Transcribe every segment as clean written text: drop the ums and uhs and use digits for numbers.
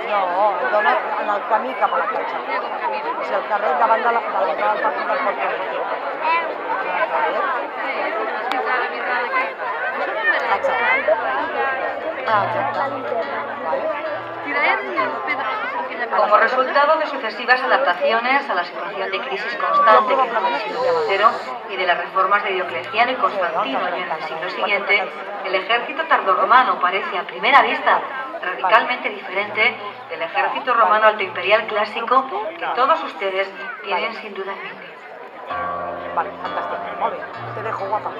No, dona en el camí cap a la platja. O sigui, el carrer davant de l'entrada del parc del Port Aventura. Como resultado de sucesivas adaptaciones a la situación de crisis constante que tuvo el siglo III y de las reformas de Diocleciano y Constantino en el siglo siguiente, el ejército tardorromano parece a primera vista radicalmente diferente del ejército romano altoimperial clásico que todos ustedes tienen sin duda en mente. Vale, fantástico, molt bé, te dejo guapa.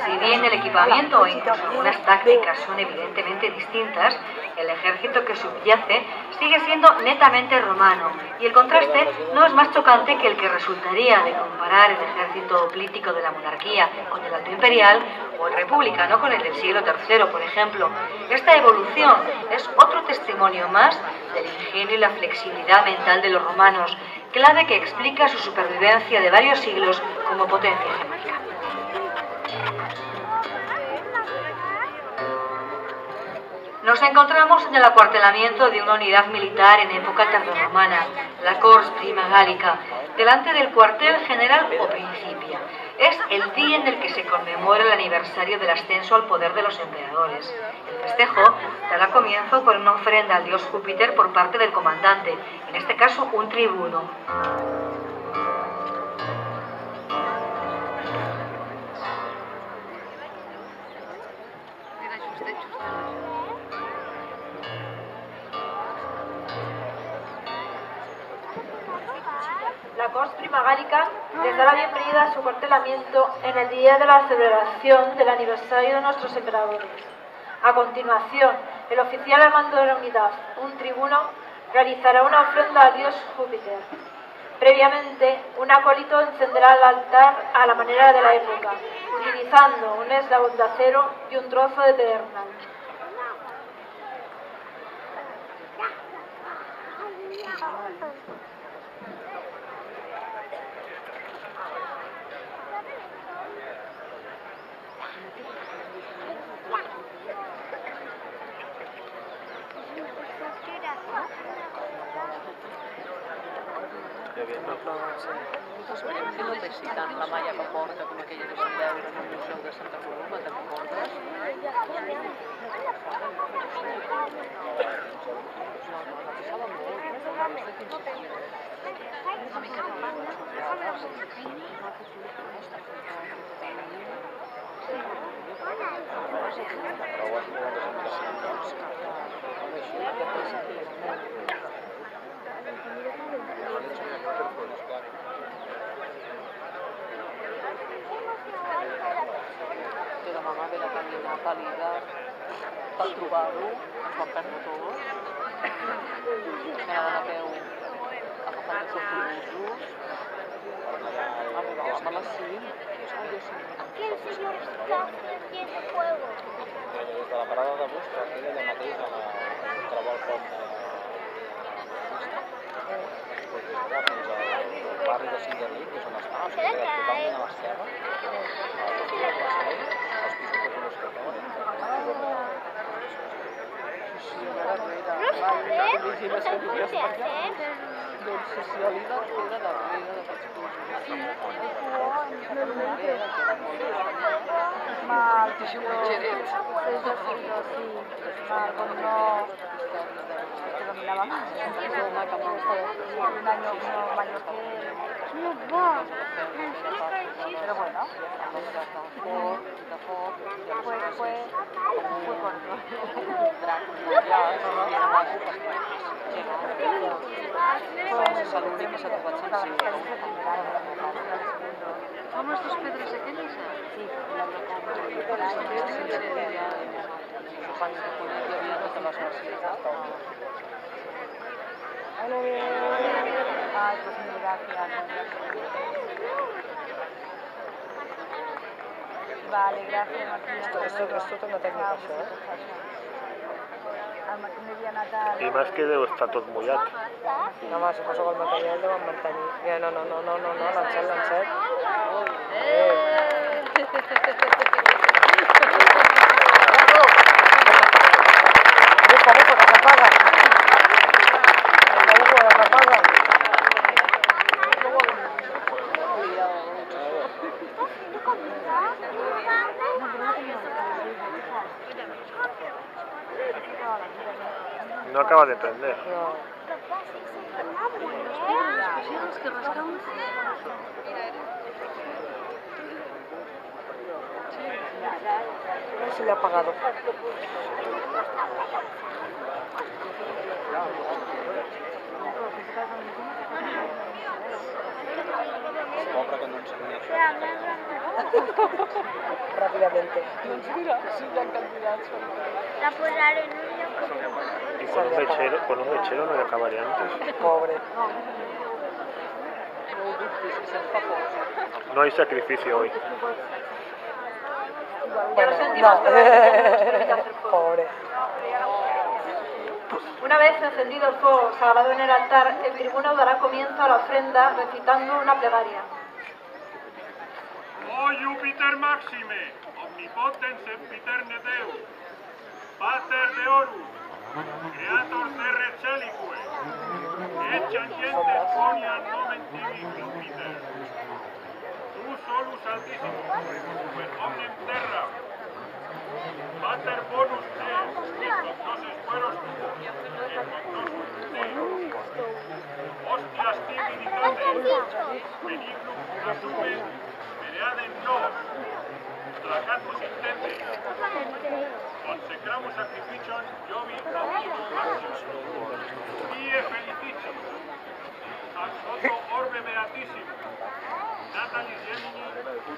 Si bien el equipamiento o incluso algunas tácticas son evidentemente distintas, el ejército que subyace sigue siendo netamente romano y el contraste no es más chocante que el que resultaría de comparar el ejército político de la monarquía con el alto imperial o el republicano con el del siglo III, por ejemplo. Esta evolución es otro testimonio más del ingenio y la flexibilidad mental de los romanos, clave que explica su supervivencia de varios siglos como potencia hegemónica. Nos encontramos en el acuartelamiento de una unidad militar en época tardorromana, la Cors Prima Gallica, delante del cuartel general o Principia. Es el día en el que se conmemora el aniversario del ascenso al poder de los emperadores. El festejo dará comienzo con una ofrenda al dios Júpiter por parte del comandante, en este caso un tribuno. La Cors Prima Gallica les da la bienvenida a su cuartelamiento en el día de la celebración del aniversario de nuestros emperadores. A continuación, el oficial al mando de la unidad, un tribuno, realizará una ofrenda al dios Júpiter. Previamente, un acólito encenderá el altar a la manera de la época, utilizando un eslabón de acero y un trozo de pedernal. Que no té si tant la malla que porta com aquella que se'n veure en el Museu de Santa Coloma, te'n recordes? No, la passava molt, una vista fins i tot. Una mica de que la mamà ve de caminar pàl·lida per trobar-lo, ens van perdre tots. Anaven a peu agafant els autobusos. Arribàvem a les 5. Aquí el señor está haciendo fuego. Des de la parada de bus, que queda allà mateix a la trobar el pont de fins al barri de Cinderlí, que és on està, o sigui, queda totalment a l'esquerra. Els pisos de colors que poden. No sé, no sé què hacer. Doncs socialitat queda darrere d'aquests Pero bueno, fue corto. l'únic que s'ha trobat sensible. ¿Son estos pedres aquellos? Sí, ay, pues mil gracias. Vale, gracias, Martina. És tota una tècnica, això, El Martín havia anat a... I més que deu estar tot mullat. No, home, suposo que el material deuen mantenir. Mira, no, l'encet. Bufa, que s'apaga. No acaba de prender. Papá, sí, se llama No se le ha apagado. Pobre que no ensenyés. Rápidamente. La posaré en un lloc. Y con un mechero no le acabaría antes. Pobre. No hay sacrificio hoy. Ya lo sentimos, pero tenemos que hacer fuego. Pobre. Una vez encendido el fuego sagrado en el altar, el tribuno dará comienzo a la ofrenda recitando una plegaria. O Júpiter Maxime, omnipotens sempiterne Deus, Pater Deorum, Creator terre celique, et ancientes quoniam nomen tibi Júpiter. Tu solus altissimus, per omnem terra, Pater bonus es, et cognosis fueros tu, et cognosus Deus. Hostias tibi dicate, benignum asume, pereadem nos, tracatus intende, consecramus sacrificium Jovi optimum maximum, die felicissimus, ad soto orbe beatissimum, natalis Gemini,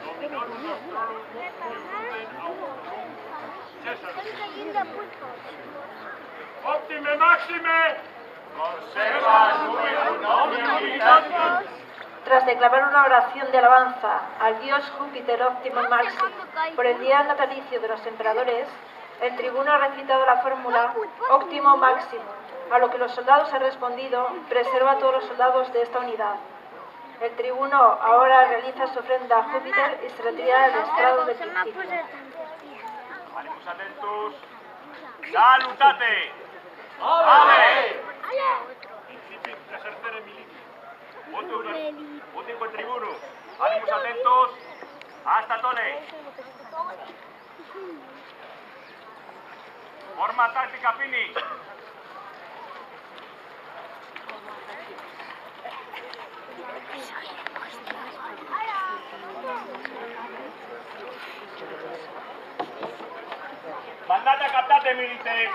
nominorum nostrorum, iunden augurum, César. Optime Maxime, conserva su nombre militatis. Tras declarar una oración de alabanza al dios Júpiter Optimum Maximum por el día natalicio de los emperadores, el tribuno ha recitado la fórmula Optimo Maximum, a lo que los soldados han respondido: preserva a todos los soldados de esta unidad. El tribuno ahora realiza su ofrenda a Júpiter y se retira del estrado del principio. Animus atentus. Salutate. Ave. Incipit exercere militi. Vote tribuno. Animus atentus. Hasta tole. Forma táctica fini. Mandate captate milite.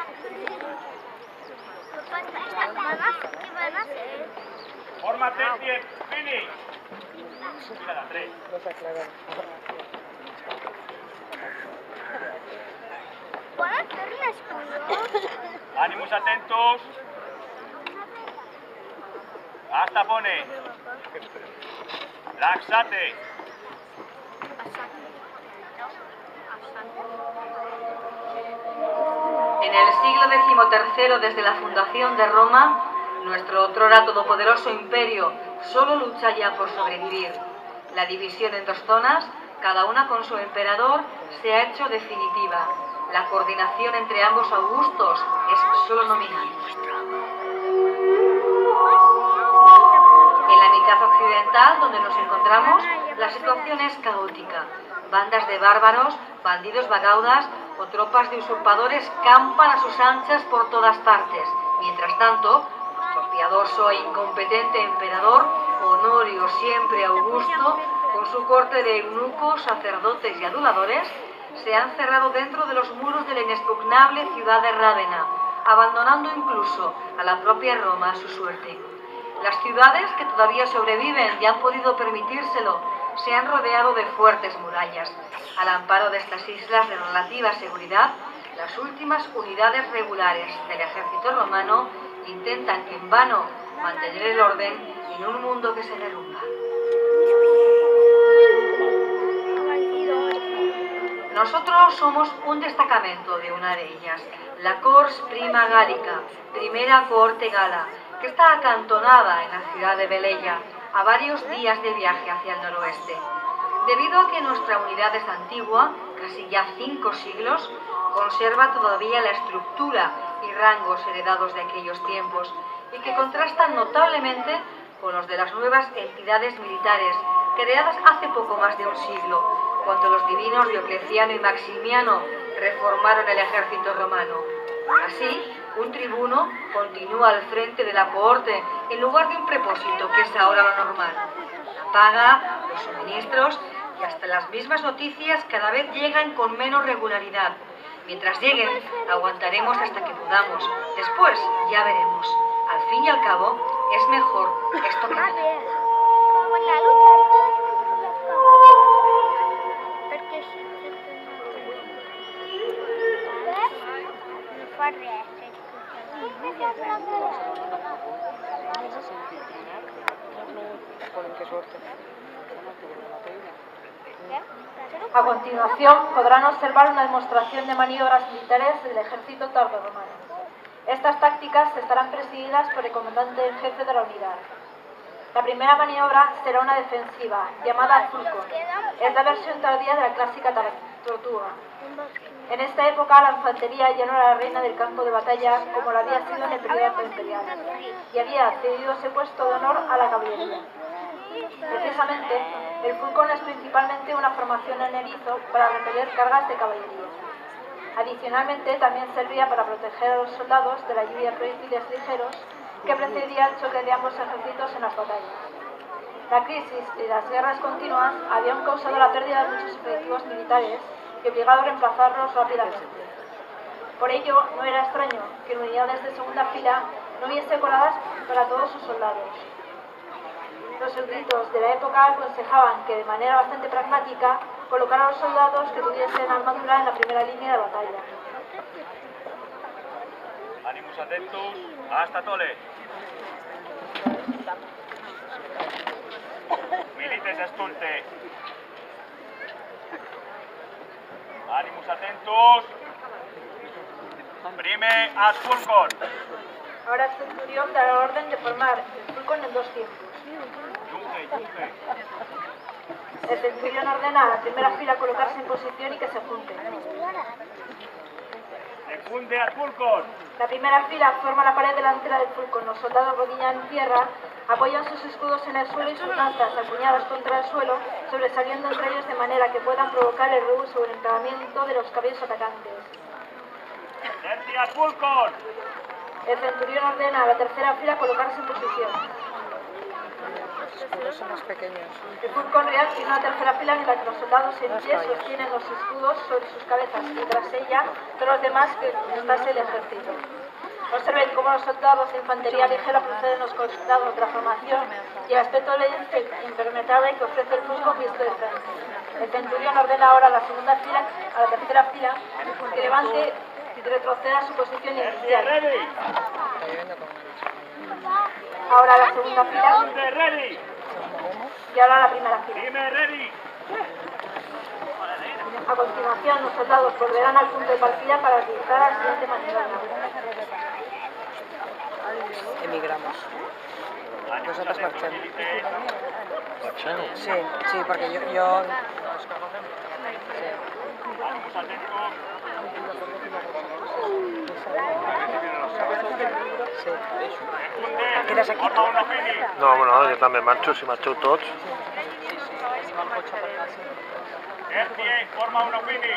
¿Qué van a hacer? Forma tertie fini. Mira la 3. No se aclara. ¿Puedo hacer un escudo? Animus atentus. Hasta pone. Laxate. En el siglo XIII, desde la fundación de Roma, nuestro otrora todopoderoso imperio solo lucha ya por sobrevivir. La división en dos zonas, cada una con su emperador, se ha hecho definitiva. La coordinación entre ambos augustos es solo nominal. En la mitad occidental, donde nos encontramos, la situación es caótica. Bandas de bárbaros, bandidos vagaudas o tropas de usurpadores campan a sus anchas por todas partes. Mientras tanto, nuestro piadoso e incompetente emperador, Honorio siempre Augusto, con su corte de eunucos, sacerdotes y aduladores, se han cerrado dentro de los muros de la inexpugnable ciudad de Rávena, abandonando incluso a la propia Roma a su suerte. Las ciudades que todavía sobreviven y han podido permitírselo se han rodeado de fuertes murallas. Al amparo de estas islas de relativa seguridad, las últimas unidades regulares del ejército romano intentan en vano mantener el orden en un mundo que se derrumba. Nosotros somos un destacamento de una de ellas, la Cors Prima Gallica, primera cohorte gala, que está acantonada en la ciudad de Velella, a varios días de viaje hacia el noroeste. Debido a que nuestra unidad es antigua, casi ya 5 siglos, conserva todavía la estructura y rangos heredados de aquellos tiempos, y que contrastan notablemente con los de las nuevas entidades militares, creadas hace poco más de un siglo, cuando los divinos Diocleciano y Maximiano reformaron el ejército romano. Así, Un tribuno continúa al frente de la cohorte en lugar de un prepósito, que es ahora lo normal. La paga, los suministros y hasta las mismas noticias cada vez llegan con menos regularidad. Mientras lleguen, aguantaremos hasta que podamos. Después, ya veremos. Al fin y al cabo, es mejor esto que nada. Como en la lucha de todos los caballos. Porque si no fa res, Joder, qué suerte. A continuación, podrán observar una demostración de maniobras militares del ejército tardorromano. Estas tácticas estarán presididas por el comandante en jefe de la unidad. La primera maniobra será una defensiva, llamada Fulcon. Es la versión tardía de la clásica tortuga. En esta época, la infantería ya no era la reina del campo de batalla como lo había sido en el periodo imperial, y había cedido ese puesto de honor a la caballería. Precisamente, el Fulcon es principalmente una formación en erizo para repeler cargas de caballería. Adicionalmente, también servía para proteger a los soldados de la lluvia de proyectiles ligeros que precedía el choque de ambos ejércitos en las batallas. La crisis y las guerras continuas habían causado la pérdida de muchos efectivos militares y obligado a reemplazarlos rápidamente. Por ello, no era extraño que en unidades de segunda fila no hubiese coradas para todos sus soldados. Los eruditos de la época aconsejaban que de manera bastante pragmática colocar a los soldados que tuviesen armadura en la primera línea de batalla. Animus atentus, hasta tole. Milites estulte. Animus atentus. Prime ad Fulcon. Ahora el centurión dará orden de formar el Fulcon en dos tiempos. El centurión ordena a la primera fila colocarse en posición y que se junten. Secunde ad Fulcon. La primera fila forma la pared delantera del Fulcon. Los soldados rodillan en tierra, apoyan sus escudos en el suelo y sus lanzas acuñadas contra el suelo, sobresaliendo entre ellos de manera que puedan provocar el reuso o el enclavamiento de los caballos atacantes. Terci ad Fulcon. El centurión ordena a la tercera fila colocarse en posición. Los escudos son más pequeños. El Fulcon real tiene una tercera fila en la que los soldados en pie sostienen los escudos sobre sus cabezas y tras ella todos los demás que estase el ejército. Observen cómo los soldados de infantería ligera proceden los costados de la formación y el aspecto impenetrable que ofrece el Fulcon visto de frente. El centurión ordena ahora a la segunda fila, a la tercera fila, que levante y retroceda a su posición inicial. Está lloviendo con ganas. Ahora la segunda fila Ready. y ahora la primera fila. Dime ready. A continuación, los soldados volverán al punto de partida para realizar la siguiente maniobra. Emigramos. Nosotros marchamos. ¿Marchamos? Sí, sí, porque yo Animus atentus. sí. Secunde. Quedes aquí? Forma una fini. No, bueno, jo també marxo, si marxeu tots. Terci, forma una fini.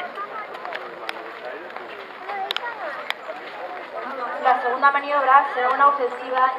La segunda maniobra será una ofensiva